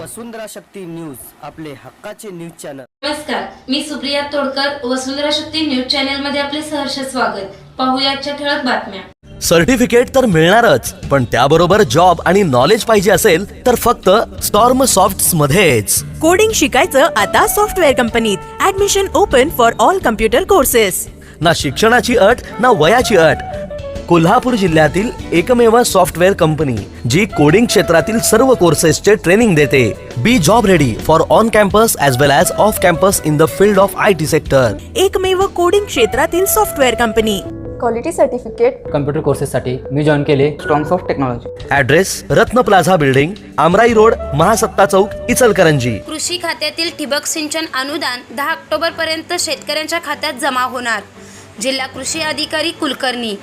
वसुंधरा शक्ती news, आपले हक्काचे news channel. नमस्कार, मी सुप्रिया तोडकर, वसुंधरा शक्ती न्यूज चॅनल मध्ये आपले सहर्ष स्वागत। पाहूया आजच्या ठळक बातम्या। सर्टिफिकेट तर मिळणारच, पण त्याबरोबर जॉब आणि नॉलेज पाहिजे असेल तर फक्त स्टॉर्म सॉफ्ट्स मध्येच। कोडिंग शिकायचं आता सॉफ्टवेअर कंपनीत। Admission open for all computer courses. ना शिक्षणाची अट ना वयाची अट। कोल्हापूर जिल्ह्यातील एकमेव सॉफ्टवेअर कंपनी जी कोडिंग क्षेत्रातील सर्व कोर्सेसचे ट्रेनिंग देते। Be job ready for on campus as well as off campus in the field of IT sector. एकमेव कोडिंग क्षेत्रातील software company. Quality certificate computer कोर्सेससाठी मी जॉईन केले strong of technology. Address Ratna plaza building, Amrai road, Mahasatta Chowk, Ichalkaranji. कृषी खात्यातील ठिबक सिंचन अनुदान 10 ऑक्टोबर पर्यंत शेतकऱ्यांच्या खात्यात जमा होणार। जिल्हा कृषी अधिकारी कुलकर्णी।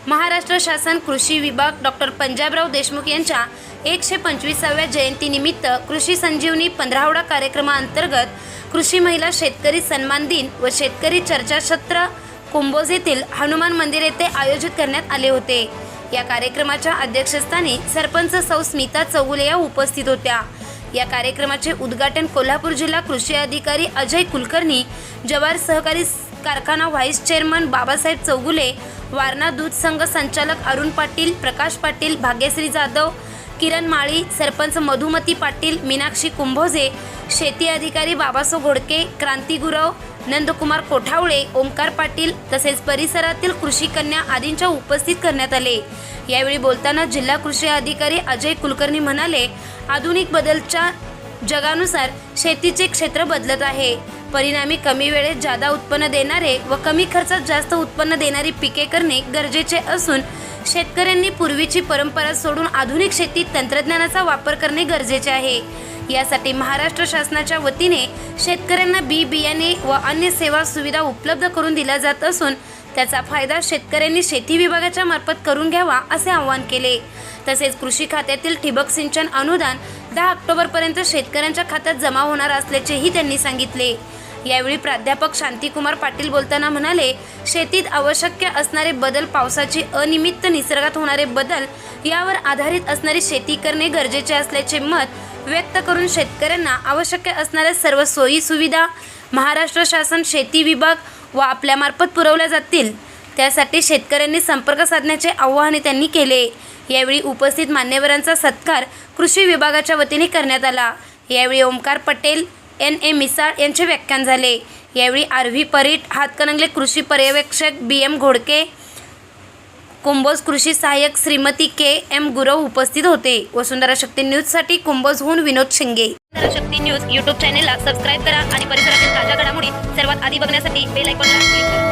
महाराष्ट्र शासन कृषी विभाग डॉक्टर पंजाबराव देशमुख यांच्या 125व्या जयंतीनिमित्त कृषी संजीवनी 15वडा कार्यक्रमाअंतर्गत कृषी महिला शेतकरी सन्मान दिन व शेतकरी चर्चासत्र कुंभोज येथील हनुमान मंदिर येथे आयोजित करण्यात आले होते। या कार्यक्रमाच्या अध्यक्षस्थानी सरपंच सौ स्मिता चौगुले या उपस्थित होत्या। या कार्यक्रमाचे उद्घाटन कोल्हापूर जिल्हा कृषी अधिकारी अजय कुलकर्णी, जवार सहकारी कारखाना व्हाईस चेअरमन बाबासाहेब चौगुले, वारणा दूध संघ संचालक अरुण पाटील, प्रकाश पाटील, भाग्यश्री जाधव, किरण माळी, सरपंच मधुमती पाटील, मीनाक्षी कुंभोजे, शेती अधिकारी बाबासो घोडके, क्रांती गुरव, नंदकुमार कोठावळे, ओमकार पाटील तसेच परिसरातील कृषी कन्या आदींच्या उपस्थित करण्यात आले। यावेळी बोलताना जिल्हा कृषी अधिकारी अजय कुलकर्णी म्हणाले, आधुनिक बदलच्या जगानुसार शेतीचे क्षेत्र बदलत आहे। परिणामी कमी वेळेत जादा उत्पन्न देणारे व कमी खर्चात जास्त उत्पन्न देणारी पिके करणे गरजेचे असून शेतकऱ्यांनी पूर्वीची परंपरा सोडून आधुनिक शेतीत तंत्रज्ञानाचा वापर करणे गरजेचे आहे। यासाठी महाराष्ट्र शासनाच्या वतीने शेतकऱ्यांना बियाणे व अन्य सेवा सुविधा उपलब्ध करून दिल्या जात असून त्याचा फायदा शेतकऱ्यांनी शेती विभागाच्या मार्फत करून घ्यावा असे आवाहन केले। तसेच कृषी खात्यातील ठिबक सिंचन अनुदान 10 ऑक्टोबर पर्यंत शेतकऱ्यांच्या खात्यात जमा होणार असल्याचेही त्यांनी सांगितले। यावेळी प्राध्यापक शांतिकुमार पाटील बोलताना म्हणाले, शेतीत आवश्यक असणारे बदल, पावसाची अनियमित, निसर्गात होणारे बदल यावर आधारित असणारी शेती करणे गरजेचे असल्याचे मत व्यक्त करून शेतकऱ्यांना आवश्यक असणाऱ्या सर्व सोयी सुविधा महाराष्ट्र शासन शेती विभाग व आपल्यामार्फत पुरवल्या जातील, त्यासाठी शेतकऱ्यांनी संपर्क साधण्याचे आवाहन त्यांनी केले। यावेळी उपस्थित मान्यवरांचा सत्कार कृषी विभागाच्या वतीने करण्यात आला। यावेळी ओमकार पटेल, NA मिसाळ यांचे व्याख्यान झाले। यावेळी RV परीट, हातकणंगले कृषी पर्यवेक्षक BM घोडके, कुंभोज कृषी सहाय्यक श्रीमती KM गुरव उपस्थित होते। वसुंधरा शक्ती न्यूजसाठी कुंभोजहून विनोद शिंगे। वसुंधरा शक्ती न्यूज YouTube चॅनेलला सबस्क्राईब करा आणि परिसरातील ताज्या घडामोडी सर्वात आधी बघण्यासाठी बेल आयकॉनला क्लिक करा।